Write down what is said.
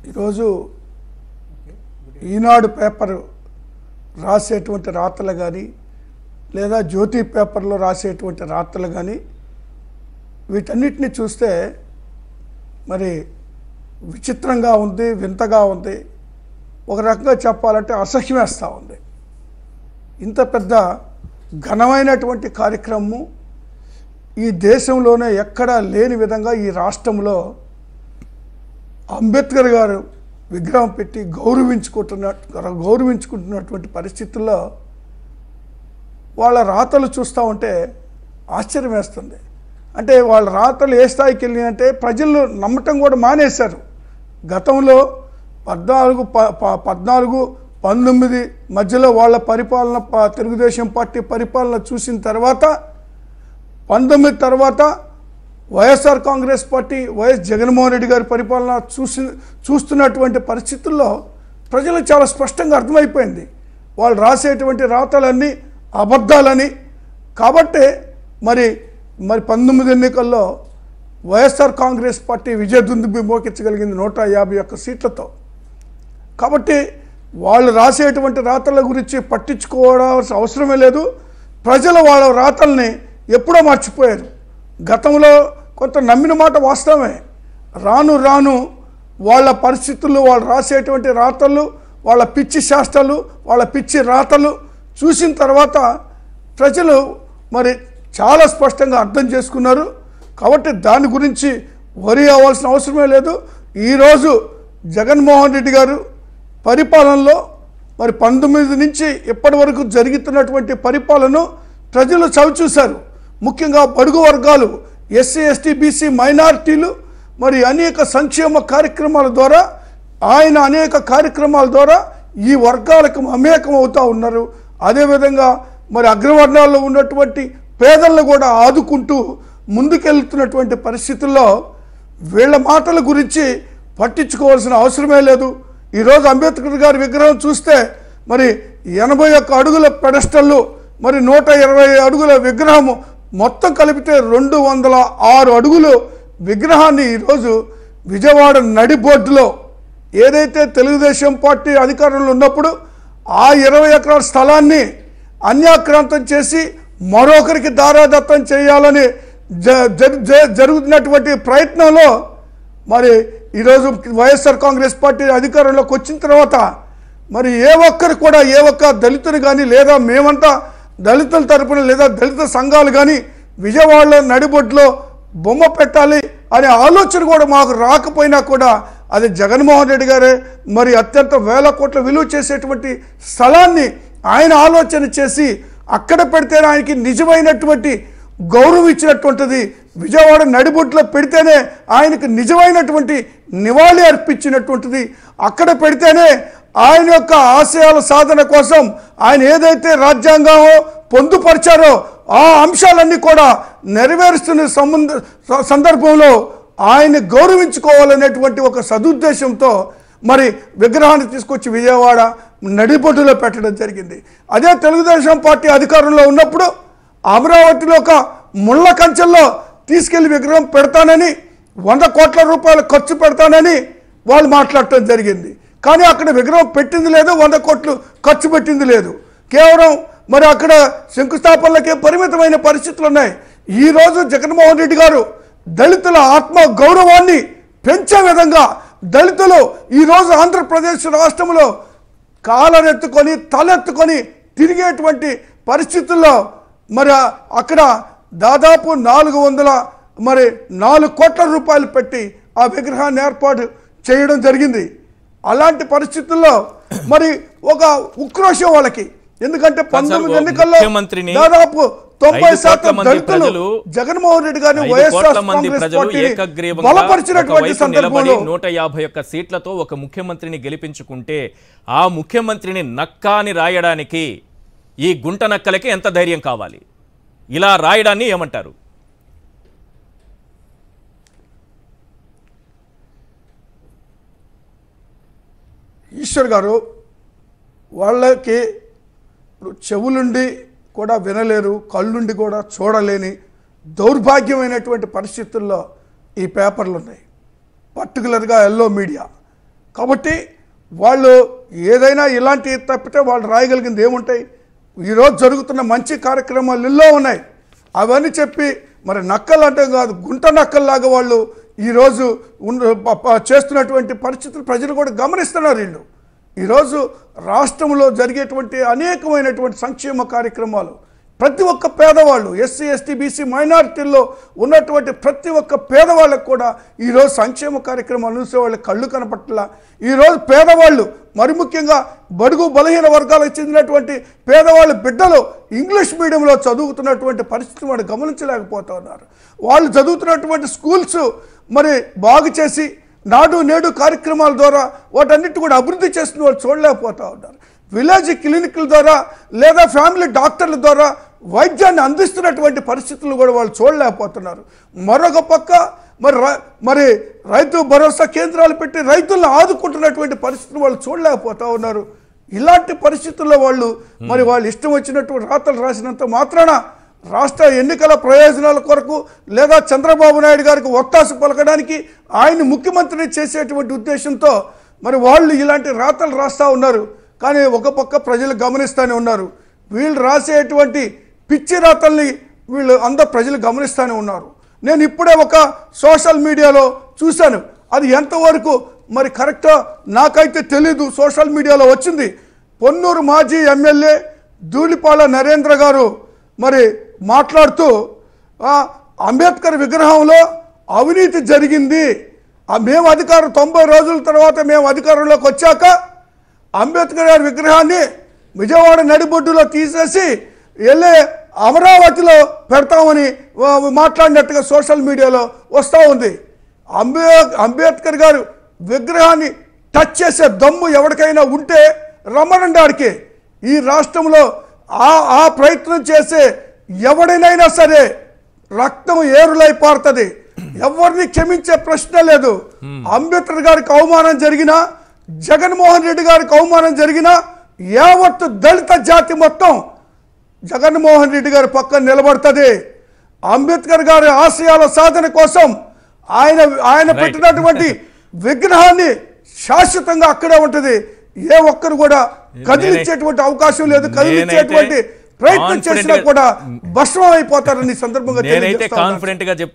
ఈరోజు ఈనాడు పేపర్ రాసేటువంటి రాతలు కానీ లేదా జ్యోతి పేపర్లో రాసేటువంటి రాతలు కానీ వీటన్నిటిని చూస్తే మరి విచిత్రంగా ఉంది, వింతగా ఉంది. ఒక రకంగా చెప్పాలంటే అసహ్యం వేస్తూ ఉంది. ఇంత పెద్ద ఘనమైనటువంటి కార్యక్రమం ఈ దేశంలోనే ఎక్కడా లేని విధంగా ఈ రాష్ట్రంలో అంబేద్కర్ గారు విగ్రహం పెట్టి గౌరవించుకుంటున్నటువంటి పరిస్థితుల్లో వాళ్ళ రాతలు చూస్తూ ఉంటే ఆశ్చర్యం వేస్తుంది. అంటే వాళ్ళ రాతలు ఏ స్థాయికి వెళ్ళినాయంటే ప్రజలు నమ్మటం కూడా మానేశారు. గతంలో 14-19 మధ్యలో వాళ్ళ పరిపాలన తెలుగుదేశం పార్టీ పరిపాలన చూసిన తర్వాత 19 తర్వాత వైఎస్ఆర్ కాంగ్రెస్ పార్టీ వైఎస్ జగన్మోహన్ రెడ్డి గారి పరిపాలన చూస్తున్నటువంటి పరిస్థితుల్లో ప్రజలకు చాలా స్పష్టంగా అర్థమైపోయింది వాళ్ళు రాసేటువంటి రాతలన్నీ అబద్ధాలని. కాబట్టి మరి 19 ఎన్నికల్లో వైఎస్ఆర్ కాంగ్రెస్ పార్టీ విజయదుందుబి మోగించగలిగింది 151 సీట్లతో. కాబట్టి వాళ్ళు రాసేటువంటి రాతల గురించి పట్టించుకోవాల్సిన అవసరమే లేదు. ప్రజలు వాళ్ళ రాతల్ని ఎప్పుడో మర్చిపోయారు. గతంలో కొంత నమ్మిన మాట వాస్తవమే. రాను రాను వాళ్ళ పరిస్థితులు, వాళ్ళు రాసేటువంటి రాతలు, వాళ్ళ పిచ్చి శాస్త్రాలు, వాళ్ళ పిచ్చి రాతలు చూసిన తర్వాత ప్రజలు మరి చాలా స్పష్టంగా అర్థం చేసుకున్నారు. కాబట్టి దాని గురించి వరి అవ్వాల్సిన అవసరమే లేదు. ఈరోజు జగన్మోహన్ రెడ్డి గారు పరిపాలనలో మరి 19 నుంచి ఇప్పటి వరకు జరుగుతున్నటువంటి పరిపాలన ప్రజలు చవిచూశారు. ముఖ్యంగా బడుగు వర్గాలు, ఎస్సీ ఎస్టీ బీసీ మైనారిటీలు మరి అనేక సంక్షేమ కార్యక్రమాల ద్వారా ఆయన అనేక కార్యక్రమాల ద్వారా ఈ వర్గాలకు మమేకం అవుతూ ఉన్నారు. అదేవిధంగా మరి అగ్రవర్ణాల్లో ఉన్నటువంటి పేదలను కూడా ఆదుకుంటూ ముందుకెళ్తున్నటువంటి పరిస్థితుల్లో వీళ్ళ మాటల గురించి పట్టించుకోవాల్సిన అవసరమే లేదు. ఈరోజు అంబేద్కర్ గారి విగ్రహం చూస్తే మరి 81 అడుగుల పెడస్టల్లు, మరి 120 అడుగుల విగ్రహము మొత్తం కలిపితే 206 అడుగులు విగ్రహాన్ని ఈరోజు విజయవాడ నడిబొడ్డులో ఏదైతే తెలుగుదేశం పార్టీ అధికారంలో ఉన్నప్పుడు ఆ 20 ఎకరాల స్థలాన్ని అన్యాక్రాంతం చేసి మరొకరికి దారాదత్తం చేయాలని జరుగుతున్నటువంటి ప్రయత్నంలో మరి ఈరోజు వైఎస్ఆర్ కాంగ్రెస్ పార్టీ అధికారంలోకి వచ్చిన తర్వాత మరి ఏ ఒక్కరు కూడా ఏ ఒక్క దళితుని కానీ లేదా మేమంతా దళితుల తరపున లేదా దళిత సంఘాలు కానీ విజయవాడలో నడిబొడ్డులో బొమ్మ పెట్టాలి అనే ఆలోచన కూడా మాకు రాకపోయినా కూడా అది జగన్మోహన్ రెడ్డి గారే మరి అత్యంత వేల కోట్ల విలువ చేసేటువంటి స్థలాన్ని ఆయన ఆలోచన చేసి అక్కడ పెడితేనే ఆయనకి నిజమైనటువంటి గౌరవం ఇచ్చినటువంటిది. విజయవాడ నడిబొడ్డులో పెడితేనే ఆయనకు నిజమైనటువంటి నివాళి అర్పించినటువంటిది. అక్కడ పెడితేనే ఆయన యొక్క ఆశయాల సాధన కోసం ఆయన ఏదైతే రాజ్యాంగమో పొందుపరిచారో ఆ అంశాలన్నీ కూడా నెరవేరుస్తున్న సందర్భంలో ఆయన గౌరవించుకోవాలనేటువంటి ఒక సదుద్దేశంతో మరి విగ్రహాన్ని తీసుకొచ్చి విజయవాడ నడిబొడ్డులో పెట్టడం జరిగింది. అదే తెలుగుదేశం పార్టీ అధికారంలో ఉన్నప్పుడు అమరావతిలో ఒక ముళ్ళ కంచెల్లో తీసుకెళ్లి విగ్రహం పెడతానని 100 కోట్ల రూపాయలు ఖర్చు పెడతానని వాళ్ళు మాట్లాడటం జరిగింది. కానీ అక్కడ విగ్రహం పెట్టింది లేదు, 100 కోట్లు ఖర్చు పెట్టింది లేదు. కేవలం మరి అక్కడ శంకుస్థాపనలకే పరిమితమైన పరిస్థితులు ఉన్నాయి. ఈరోజు జగన్మోహన్ రెడ్డి గారు దళితుల ఆత్మ గౌరవాన్ని పెంచే విధంగా దళితులు ఈరోజు ఆంధ్రప్రదేశ్ రాష్ట్రంలో కాలరెత్తుకొని తలెత్తుకొని తిరిగేటువంటి పరిస్థితుల్లో మరి అక్కడ దాదాపు 404 కోట్ల రూపాయలు పెట్టి ఆ విగ్రహాన్ని ఏర్పాటు చేయడం జరిగింది. అలాంటి పరిస్థితుల్లో మరి ఒక ఉక్రోషం వాళ్ళకి, ఎందుకంటే 19 ఎన్నికల్లో దాదాపు 90% దళితులు జగన్మోహన్ రెడ్డి గారిని వైఎస్ఆర్ కాంగ్రెస్ పార్టీని బలపరిచినటువంటి సందర్భంలో 151 సీట్లతో ఒక ముఖ్యమంత్రిని గెలిపించుకుంటే ఆ ముఖ్యమంత్రిని నక్కాని రాయడానికి ఈ గుంట నక్కలకి ఎంత ధైర్యం కావాలి? ఇలా రాయడాన్ని ఏమంటారు? ఈశ్వర్ గారు వాళ్ళకి చెవులుండి కూడా వినలేరు, కళ్ళుండి కూడా చూడలేని దౌర్భాగ్యమైనటువంటి పరిస్థితుల్లో ఈ పేపర్లు ఉన్నాయి. పర్టికులర్గా ఎల్లో మీడియా కాబట్టి వాళ్ళు ఏదైనా ఇలాంటి తప్పితే వాళ్ళు రాయగలిగింది ఏముంటాయి? ఈరోజు జరుగుతున్న మంచి కార్యక్రమాలు ఎన్నో ఉన్నాయి, అవన్నీ చెప్పి మరి నక్కలు అంటే కాదు గుంట నక్కల్లాగా వాళ్ళు ఈరోజు చేస్తున్నటువంటి పరిస్థితులు ప్రజలు కూడా గమనిస్తున్నారు. వీళ్ళు ఈరోజు రాష్ట్రంలో జరిగేటువంటి అనేకమైనటువంటి సంక్షేమ కార్యక్రమాలు ప్రతి ఒక్క పేదవాళ్ళు ఎస్సీ ఎస్టీ బీసీ మైనారిటీల్లో ఉన్నటువంటి ప్రతి ఒక్క పేదవాళ్ళకు కూడా ఈరోజు సంక్షేమ కార్యక్రమాలు చూసే వాళ్ళ కళ్ళు కనపట్ల. ఈరోజు పేదవాళ్ళు మరి ముఖ్యంగా బడుగు బలహీన వర్గాలకు చెందినటువంటి పేదవాళ్ళ బిడ్డలు ఇంగ్లీష్ మీడియంలో చదువుతున్నటువంటి పరిస్థితిని వాడు గమనించలేకపోతూ ఉన్నారు. వాళ్ళు చదువుతున్నటువంటి స్కూల్స్ మరి బాగు చేసి నాడు నేడు కార్యక్రమాల ద్వారా వాటన్నిటి కూడా అభివృద్ధి చేస్తున్న వాళ్ళు చూడలేకపోతూ ఉన్నారు. విలేజ్ క్లినిక్ల ద్వారా లేదా ఫ్యామిలీ డాక్టర్ల ద్వారా వైద్యాన్ని అందిస్తున్నటువంటి పరిస్థితులు కూడా వాళ్ళు చూడలేకపోతున్నారు. మరొక పక్క మరి రైతు భరోసా కేంద్రాలు పెట్టి రైతులను ఆదుకుంటున్నటువంటి పరిస్థితులు వాళ్ళు చూడలేకపోతూ ఉన్నారు. ఇలాంటి పరిస్థితుల్లో వాళ్ళు వాళ్ళు ఇష్టం వచ్చినటువంటి రాతలు రాసినంత మాత్రాన రాష్ట్ర ఎన్నికల ప్రయోజనాల కొరకు లేదా చంద్రబాబు నాయుడు గారికి ఒత్తాసు పలకడానికి ఆయన ముఖ్యమంత్రిని చేసేటువంటి ఉద్దేశంతో వాళ్ళు ఇలాంటి రాతలు రాస్తూ ఉన్నారు. కానీ ఒక పక్క ప్రజలు గమనిస్తూనే ఉన్నారు. వీళ్ళు రాసేటువంటి పిచ్చి రాతల్ని వీళ్ళు అందరూ ప్రజలు గమనిస్తూనే ఉన్నారు. నేను ఇప్పుడే ఒక సోషల్ మీడియాలో చూశాను, అది ఎంతవరకు కరెక్టో నాకైతే తెలీదు. సోషల్ మీడియాలో వచ్చింది, పొన్నూరు మాజీ ఎమ్మెల్యే ధూళిపాల నరేంద్ర గారు మాట్లాడుతూ అంబేద్కర్ విగ్రహంలో అవినీతి జరిగింది, మేము అధికారం 90 రోజుల తర్వాత మేము అధికారంలోకి వచ్చాక అంబేద్కర్ గారి విగ్రహాన్ని విజయవాడ నడిబొడ్డులో తీసేసి వెళ్ళే అమరావతిలో పెడతామని మాట్లాడినట్టుగా సోషల్ మీడియాలో వస్తూ ఉంది. అంబేద్కర్ గారు విగ్రహాన్ని టచ్ చేసే దమ్ము ఎవరికైనా ఉంటే రమ్మనండి ఆడికి. ఈ రాష్ట్రంలో ఆ ప్రయత్నం చేసే ఎవడినైనా సరే రక్తం ఏరులై పారుతుంది, ఎవరిని క్షమించే ప్రశ్న లేదు. అంబేద్కర్ గారికి అవమానం జరిగినా, జగన్మోహన్ రెడ్డి గారికి అవమానం జరిగినా యావత్తు దళిత జాతి మొత్తం జగన్మోహన్ రెడ్డి గారి పక్కన నిలబడుతుంది. అంబేద్కర్ గారి ఆశయాల సాధన కోసం ఆయన పెట్టినటువంటి విగ్రహాన్ని శాశ్వతంగా అక్కడే ఉంటుంది. ఏ ఒక్కరు కూడా కదిలించేటువంటి అవకాశం లేదు. కదిలించేటువంటి ప్రయత్నం చేసినా కూడా భస్మం అయిపోతారని సందర్భంగా కాన్ఫిడెంట్ గా చెప్తున్నా.